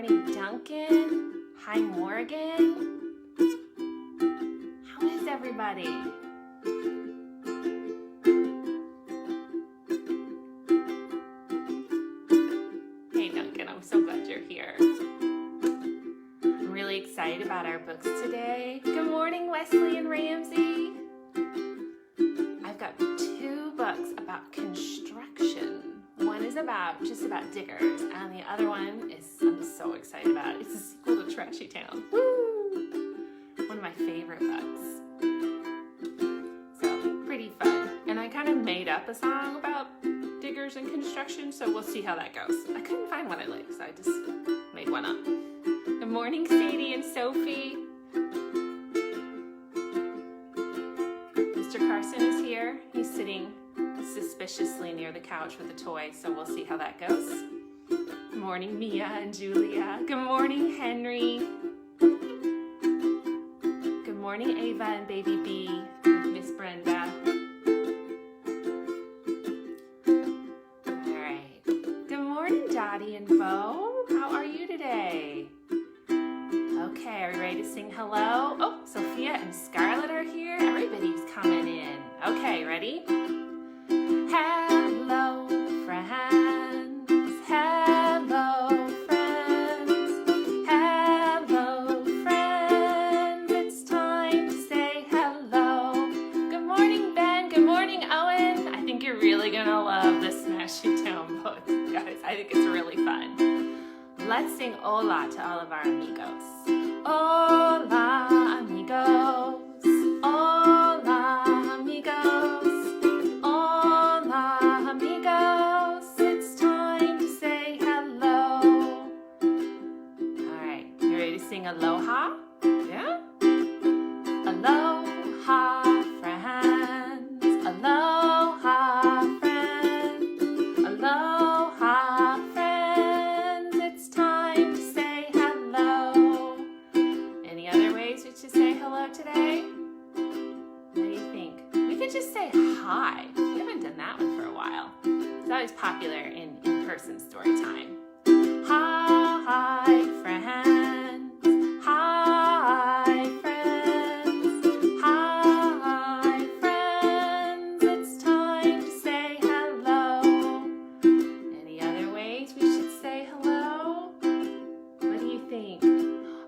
morning, Duncan. Hi, Morgan. How is everybody? Hey, Duncan, I'm so glad you're here. I'm really excited about our books today. Good morning, Wesley and Ramsey. I've got 2 books about construction. One is just about diggers, and the other one is I'm so excited about. It's a sequel to Trashy Town. Woo! One of my favorite books. So pretty fun. And I kind of made up a song about diggers and construction, so we'll see how that goes. I couldn't find one I liked, so I just made one up. Good morning, Sadie and Sophie. Mr. Carson is here. He's sitting suspiciously near the couch with a toy, so we'll see how that goes. Good morning, Mia and Julia. Good morning, Henry. Good morning, Ava and Baby B with Miss Brenda. All right. Good morning, Dottie and Bo. How are you today? Okay, are you ready to sing hello? Oh, Sophia and Scarlett are here. Everybody's coming in. Okay, ready? Hello, friends. Hello, friends. Hello, friends. It's time to say hello. Good morning, Ben. Good morning, Owen. I think you're really gonna love the Smashy Town book, guys. I think it's really fun. Let's sing hola to all of our amigos. Hola, amigos. Hola, amigos. Hola, amigos. It's time to say hello. All right, you ready to sing aloha? Yeah? Aloha, friends. Aloha, friends. Aloha, friends. It's time to say hello. Any other ways we should say hello today? What do you think? We could just say hi. We haven't done that one for a while. It's always popular in in-person story time. Hi, friends. Hi, friends. Hi, friends. It's time to say hello. Any other ways we should say hello? What do you think?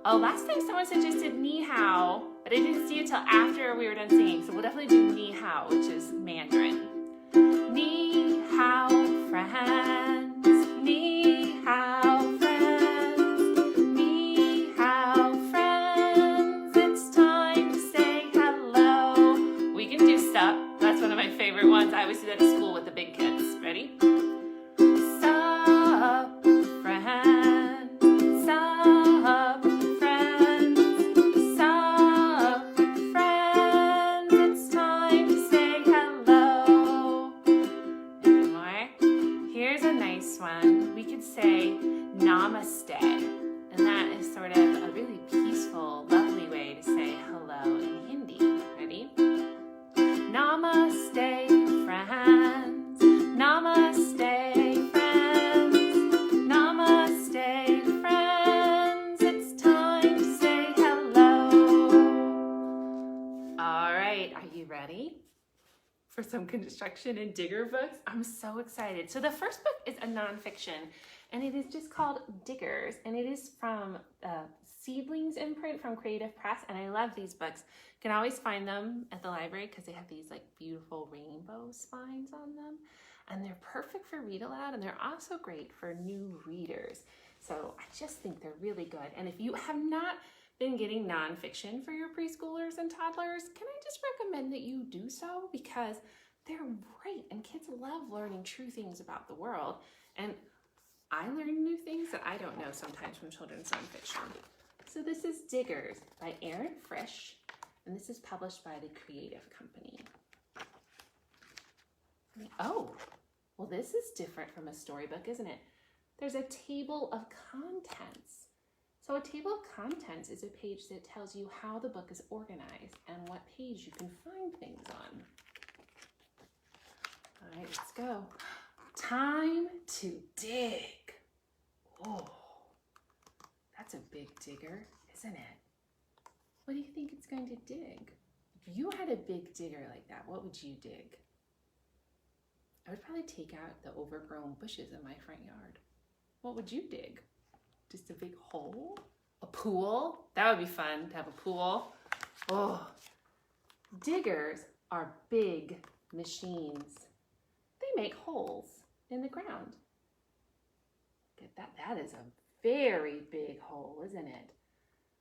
Oh, last time someone suggested ni hao, but I didn't see it till after we were done singing, so we'll definitely do ni hao, which is Mandarin. Ni hao, friends. Ni hao, friends. Ni hao, friends. It's time to say hello. We can do sup. That's one of my favorite ones. I always do that at school with the big kids. Ready? Sup, friends. Sup, friends. Sup, friends. It's time to say hello. Any more? Here's a nice one. We could say namaste. And that is sort of a really peaceful, lovely way to say hello in Hindi. Ready? Namaste, friends. Namaste, friends. Namaste, friends. It's time to say hello. All right, are you ready for some construction and digger books? I'm so excited. So the first book is a nonfiction, and it is just called Diggers, and it is from Seedlings imprint from Creative Press, and I love these books. You can always find them at the library because they have these like beautiful rainbow spines on them, and they're perfect for read aloud, and they're also great for new readers. So I just think they're really good. And if you have not been getting nonfiction for your preschoolers and toddlers, can I just recommend that you do so, because they're great and kids love learning true things about the world. And I learn new things that I don't know sometimes from children's nonfiction. So this is Diggers by Aaron Frisch, and this is published by the Creative Company. Oh, well, this is different from a storybook, isn't it? There's a table of contents. So a table of contents is a page that tells you how the book is organized and what page you can find things on. All right, let's go. Time to dig. Oh, That's a big digger, isn't it? What do you think it's going to dig? If you had a big digger like that, what would you dig? I would probably take out the overgrown bushes in my front yard. What would you dig? Just a big hole? A pool? That would be fun to have a pool. Oh, diggers are big machines. They make holes in the ground. Get that? That is a very big hole, isn't it?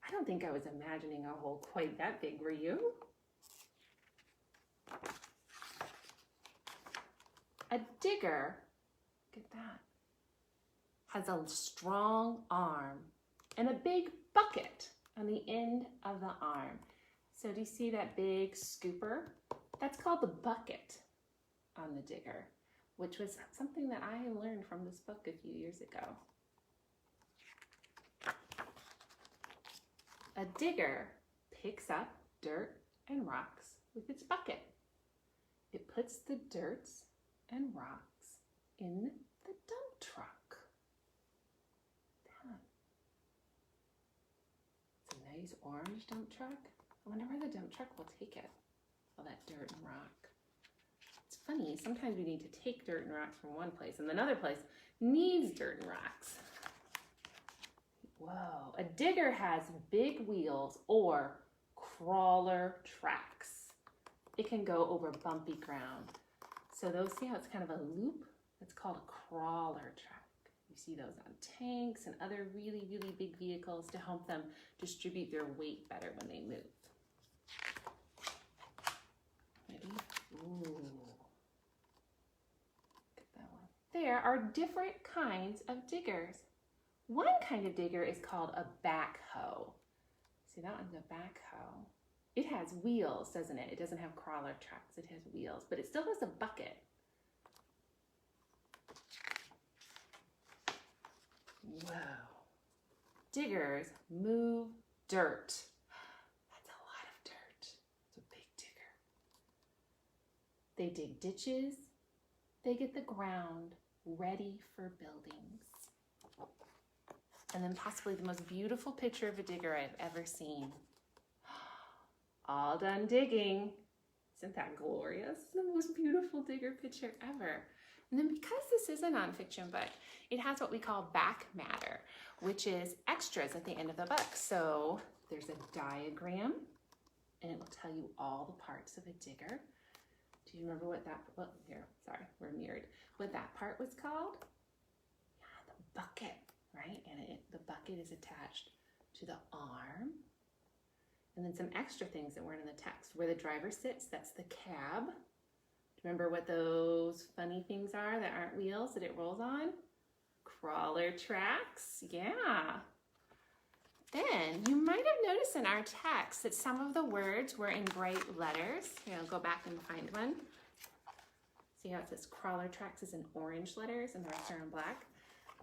I don't think I was imagining a hole quite that big, were you? A digger, get that, has a strong arm and a big bucket on the end of the arm. So do you see that big scooper? That's called the bucket on the digger, which was something that I learned from this book a few years ago. A digger picks up dirt and rocks with its bucket. It puts the dirt and rocks in the dump truck. It's a nice orange dump truck. I wonder where the dump truck will take it. All that dirt and rock. It's funny, sometimes we need to take dirt and rocks from one place and another place needs dirt and rocks. Whoa, a digger has big wheels or crawler tracks. It can go over bumpy ground. So those, see how it's kind of a loop? That's called a crawler track. You see those on tanks and other really, really big vehicles to help them distribute their weight better when they move. Ready? Ooh. Get that one. There are different kinds of diggers. One kind of digger is called a backhoe. See, that one's a backhoe. It has wheels, doesn't it? It doesn't have crawler tracks, it has wheels, but it still has a bucket. Whoa. Diggers move dirt. That's a lot of dirt. It's a big digger. They dig ditches. They get the ground ready for buildings. And then possibly the most beautiful picture of a digger I've ever seen. All done digging. Isn't that glorious? The most beautiful digger picture ever. And then because this is a nonfiction book, it has what we call back matter, which is extras at the end of the book. So there's a diagram, and it will tell you all the parts of a digger. Do you remember what that, well, here, sorry, we're mirrored. What that part was called? Yeah, the bucket, right? And the bucket is attached to the arm. And then some extra things that weren't in the text. Where the driver sits, that's the cab. Remember what those funny things are that aren't wheels that it rolls on? Crawler tracks, yeah. Then you might have noticed in our text that some of the words were in bright letters. Here, I'll go back and find one. See how it says crawler tracks is in orange letters and the rest are in black?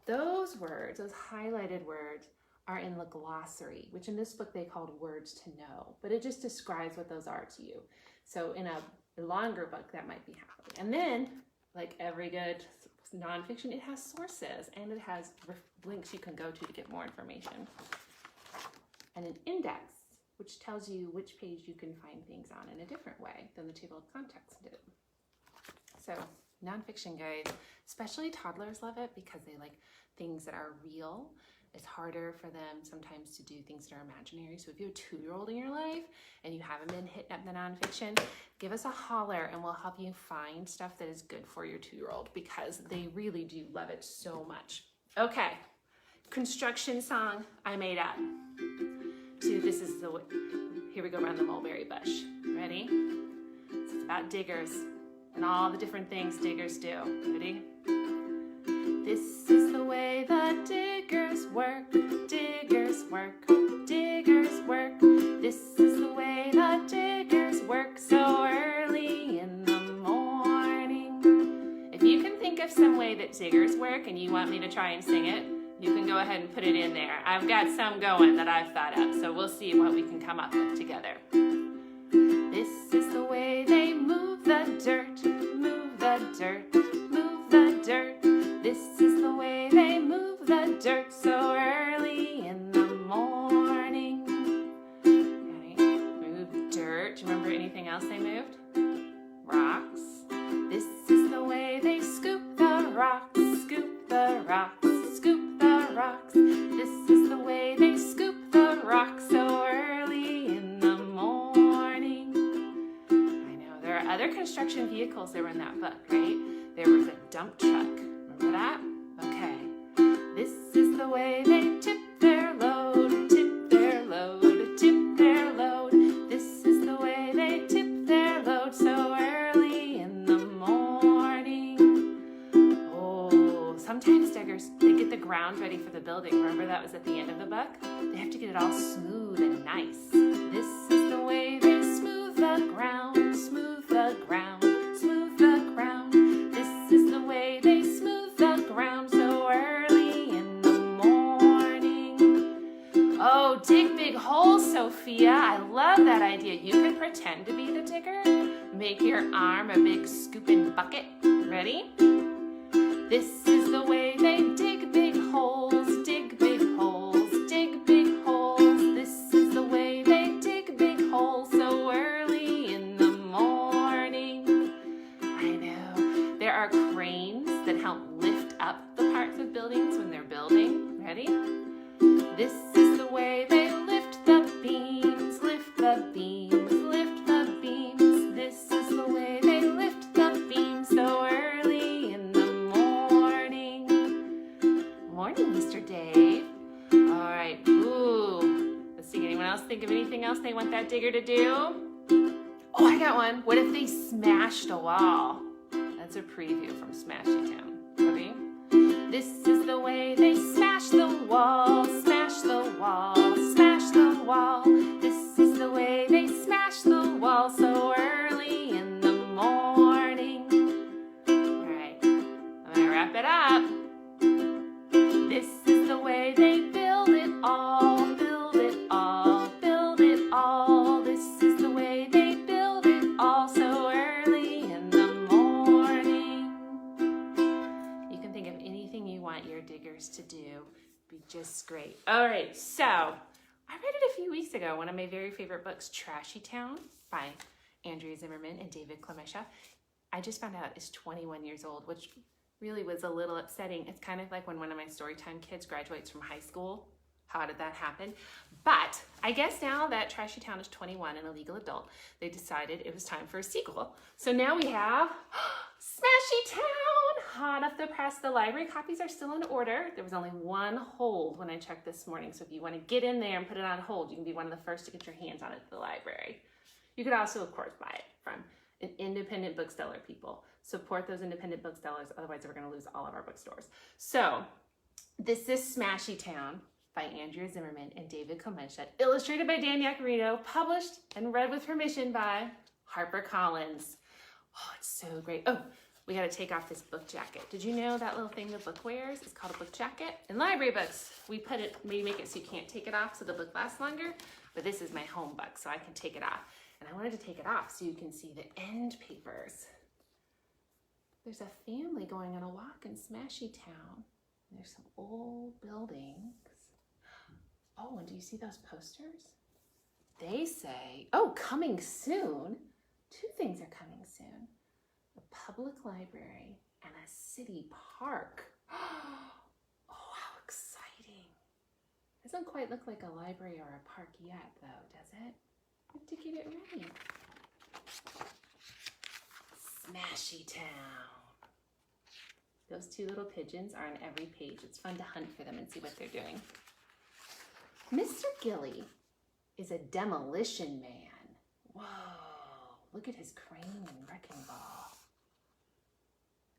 Those words, those highlighted words, are in the glossary, which in this book they called words to know, but it just describes what those are to you. So in a longer book, that might be happening. And then, like every good nonfiction, it has sources and it has links you can go to get more information. And an index, which tells you which page you can find things on in a different way than the table of contents did. So nonfiction guys, especially toddlers love it because they like things that are real. It's harder for them sometimes to do things that are imaginary. So if you have a 2-year-old in your life and you haven't been hitting up the nonfiction, give us a holler and we'll help you find stuff that is good for your 2-year-old because they really do love it so much. Okay, construction song I made up. So this is the, here we go around the mulberry bush. Ready? So it's about diggers and all the different things diggers do. Ready? This is the way the diggers work, diggers work, diggers work. This is the way the diggers work so early in the morning. If you can think of some way that diggers work and you want me to try and sing it, you can go ahead and put it in there. I've got some going that I've thought up, so we'll see what we can come up with together. This is the way they move the dirt, move the dirt, move the dirt. This is the way they move the dirt so early in the else they moved? Rocks. This is the way they scoop the rocks, scoop the rocks, scoop the rocks. This is the way they scoop the rocks so early in the morning. I know, there are other construction vehicles that were in that book, right? There was a dump truck. Remember that? Okay. This is the way they tip their load, tip their load, tip their load. This is the way they tip their load so early in the morning. Oh, sometimes diggers, they get the ground ready for the building. Remember that was at the end of the book? They have to get it all smooth and nice. This is the way they smooth the ground, smooth the ground, smooth the ground. This is the way they smooth the ground so early in the morning. Oh, dig big holes, Sophia. I love that idea. You could pretend to be the digger. Make your arm a big scooping bucket. Ready? This is the way they dig big holes, dig big holes, dig big holes. This is the way they dig big holes so early in the morning. I know. There are cranes that help lift up the parts of buildings when they're building. Ready? This is the way they lift the beams, lift the beams, lift the beams. This is the way they lift the beams so early in the morning. Morning, Mr. Dave. All right. Ooh. Let's see. Anyone else think of anything else they want that digger to do? Oh, I got one. What if they smashed a wall? That's a preview from Smashy Town. Ready? This is the way they smash the wall, smash the wall, smash the wall. This is the way they smash the wall so early in the morning. All right, I'm gonna wrap it up. This is the way they build it all, build it all, build it all. This is the way they build it all so early in the morning. You can think of anything you want your diggers to do. Be just great. All right, so I read it a few weeks ago, one of my very favorite books, Trashy Town by Andrea Zimmerman and David Clementia. I just found out it's 21 years old, which really was a little upsetting. It's kind of like when one of my Storytime kids graduates from high school. How did that happen? But I guess now that Trashy Town is 21 and a legal adult, they decided it was time for a sequel. So now we have Smashy Town, hot off the press. The library copies are still in order. There was only one hold when I checked this morning. So if you want to get in there and put it on hold, you can be one of the first to get your hands on it at the library. You could also, of course, buy it from an independent bookseller, people. Support those independent booksellers, otherwise we're going to lose all of our bookstores. So this is Smashy Town by Andrea Zimmerman and David Clementia, illustrated by Dan Yacarino, published and read with permission by HarperCollins. Oh, it's so great. Oh, we got to take off this book jacket. Did you know that little thing the book wears is called a book jacket? In library books, we make it so you can't take it off so the book lasts longer, but this is my home book, so I can take it off. And I wanted to take it off so you can see the end papers. There's a family going on a walk in Smashy Town. There's some old buildings. Oh, and do you see those posters? They say, oh, coming soon. Two things are coming soon. A public library and a city park. Oh, how exciting. Doesn't quite look like a library or a park yet, though, does it? We have to get it ready. Smashy Town. Those two little pigeons are on every page. It's fun to hunt for them and see what they're doing. Mr. Gilly is a demolition man. Whoa, look at his crane and wrecking ball.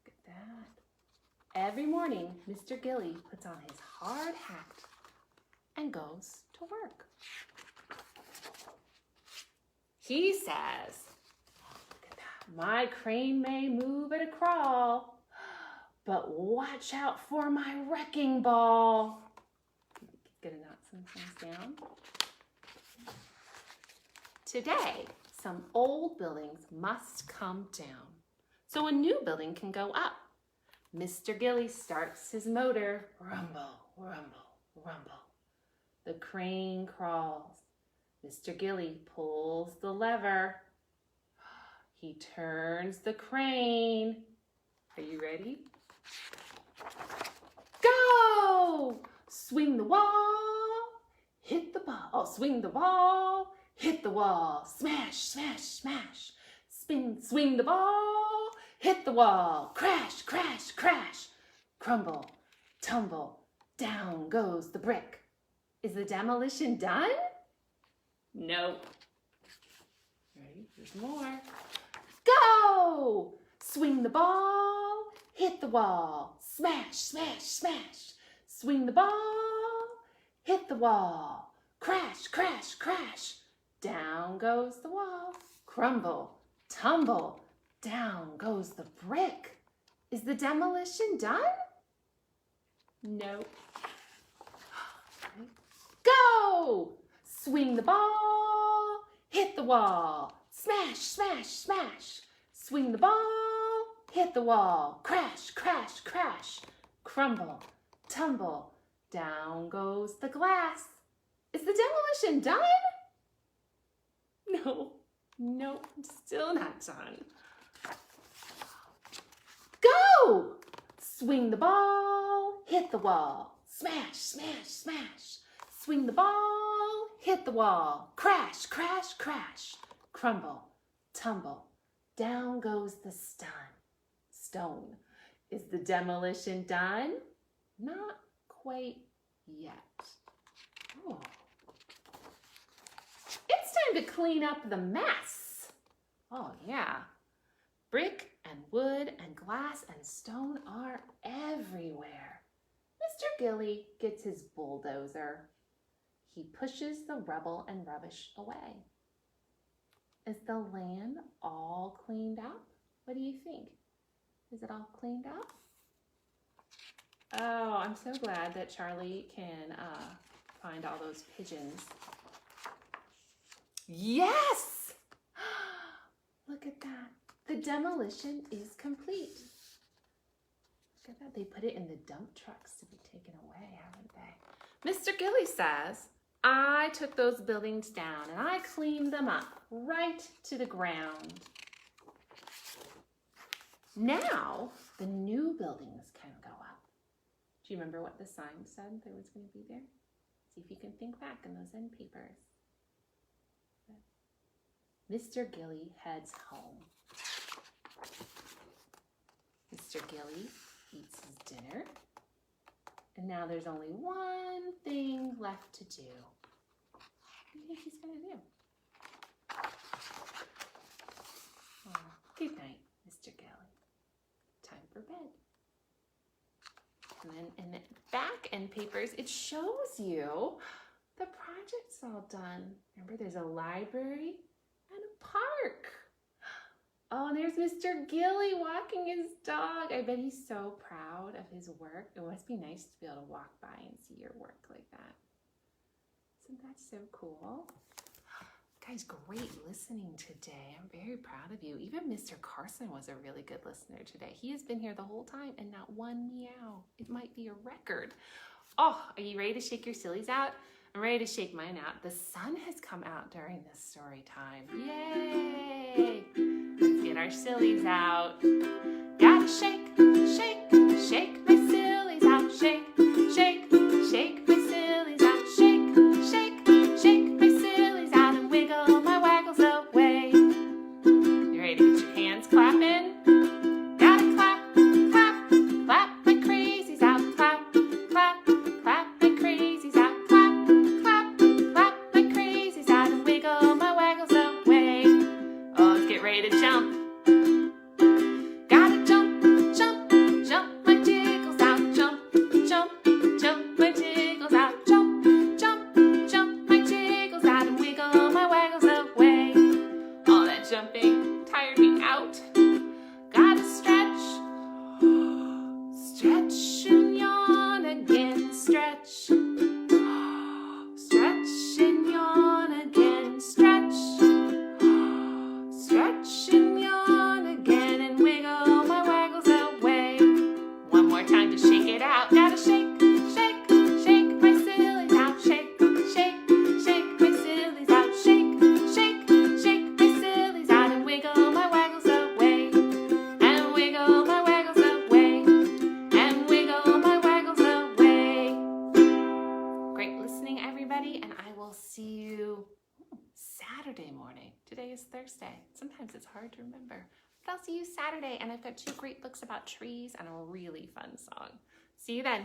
Look at that. Every morning, Mr. Gilly puts on his hard hat and goes to work. He says, look at that. My crane may move at a crawl, but watch out for my wrecking ball. Gonna knot some things down. Today, some old buildings must come down so a new building can go up. Mr. Gilly starts his motor. Rumble, rumble, rumble. The crane crawls. Mr. Gilly pulls the lever. He turns the crane. Are you ready? Go! Swing the wall, hit the ball. Swing the wall, hit the wall. Smash, smash, smash. Swing the ball, hit the wall. Crash, crash, crash. Crumble, tumble, down goes the brick. Is the demolition done? Nope. Ready? There's more. Go! Swing the ball, hit the wall. Smash, smash, smash. Swing the ball, hit the wall. Crash, crash, crash. Down goes the wall. Crumble, tumble, down goes the brick. Is the demolition done? Nope. Go! Swing the ball, hit the wall. Smash, smash, smash. Swing the ball, hit the wall. Crash, crash, crash. Crumble, tumble, down goes the glass. Is the demolition done? No, nope, still not done. Go! Swing the ball, hit the wall. Smash, smash, smash. Swing the ball, hit the wall. Crash, crash, crash. Crumble, tumble, down goes the stone. Is the demolition done? Not quite yet. Oh. It's time to clean up the mess. Oh yeah. Brick and wood and glass and stone are everywhere. Mr. Gilly gets his bulldozer. He pushes the rubble and rubbish away. Is the land all cleaned up? What do you think? Is it all cleaned up? Oh, I'm so glad that Charlie can find all those pigeons. Yes! Look at that. The demolition is complete. Look at that. They put it in the dump trucks to be taken away, haven't they? Mr. Gilly says, I took those buildings down and I cleaned them up right to the ground. Now, the new buildings can go up. Do you remember what the sign said there was going to be there? See if you can think back in those end papers. Mr. Gilly heads home. Mr. Gilly eats his dinner. And now there's only one thing left to do. What do you think he's going to do? Oh, good night, Mr. Gilly. Time for bed. And then in the back end papers, it shows you the project's all done. Remember, there's a library and a park. Oh, and there's Mr. Gilly walking his dog. I bet he's so proud of his work. It must be nice to be able to walk by and see your work like that. Isn't that so cool? Guys, great listening today. I'm very proud of you. Even Mr. Carson was a really good listener today. He has been here the whole time and not one meow. It might be a record. Oh, are you ready to shake your sillies out? I'm ready to shake mine out. The sun has come out during this story time. Yay! Let's get our sillies out. Gotta shake, shake, shake my sillies out. Shake, shake, shake my sillies out. Shake, shake, shake my sillies out and wiggle my waggles away. You ready to get your hands clapping? Gotta clap, clap, clap my crazies out. Clap, clap, clap my crazies out. Clap, clap, clap my crazies out and wiggle my waggles away. Oh, let's get ready to jump. Gotta jump, jump, jump my jiggles out. Jump, jump, jump my jiggles out. Jump, jump, jump my jiggles out and wiggle my waggles away. All that jumping tired me out. Gotta stretch, stretch and yawn again. Stretch, stretch and yawn again. Stretch, stretch and yawn again and wiggle my waggles away. One more time to shake it out. Gotta shake, shake, shake my sillies out. Shake, shake, shake my sillies out. Shake, shake, shake my sillies out and wiggle my waggles will see you Saturday morning. Today is Thursday. Sometimes it's hard to remember. But I'll see you Saturday, and I've got 2 great books about trees and a really fun song. See you then.